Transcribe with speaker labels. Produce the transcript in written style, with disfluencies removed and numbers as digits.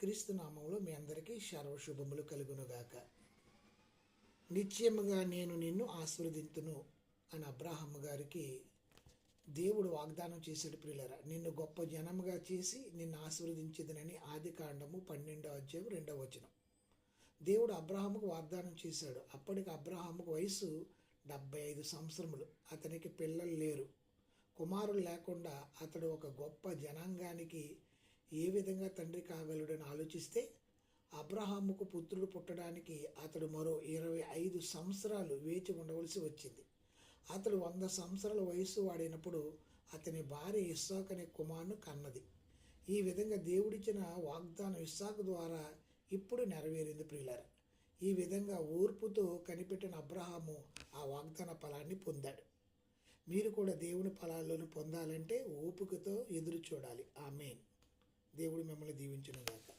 Speaker 1: క్రీస్తు నామంలో మీ అందరికీ సర్వశుభములు కలుగునుగాక. నిశ్చయముగా నేను నిన్ను ఆశీర్వదింతును అని అబ్రాహాము గారికి దేవుడు వాగ్దానం చేశాడు. ప్రియులారా, నిన్ను గొప్ప జనముగా చేసి నిన్ను ఆశీర్వదించేదనని ఆదికాండము 12వ అధ్యాయం 2వ వచనం. దేవుడు అబ్రాహాముకు వాగ్దానం చేశాడు. అప్పటికి అబ్రాహాముకు వయసు 75 సంవత్సరములు. అతనికి పిల్లలు లేరు, కుమారులు లేకుండా అతడు ఒక గొప్ప జనాంగానికి ఏ విధంగా తండ్రి కాగలడని ఆలోచిస్తే అబ్రహాముకు పుత్రుడు పుట్టడానికి అతడు మరో 25 సంవత్సరాలు వేచి ఉండవలసి వచ్చింది. అతడు 100 సంవత్సరాల వయసు వాడినప్పుడు అతని భార్య ఇస్సాకు అనే కుమారుని కన్నది. ఈ విధంగా దేవుడిచ్చిన వాగ్దానం ఇస్సాకు ద్వారా ఇప్పుడు నెరవేరింది. ప్రియులారా, ఈ విధంగా ఓర్పుతో కనిపెట్టిన అబ్రహాము ఆ వాగ్దాన ఫలాన్ని పొందాడు. మీరు కూడా దేవుని ఫలాలను పొందాలంటే ఓపికతో ఎదురు చూడాలి. ఆమేన్. దేవుడు మిమ్మల్ని దీవించును గాక.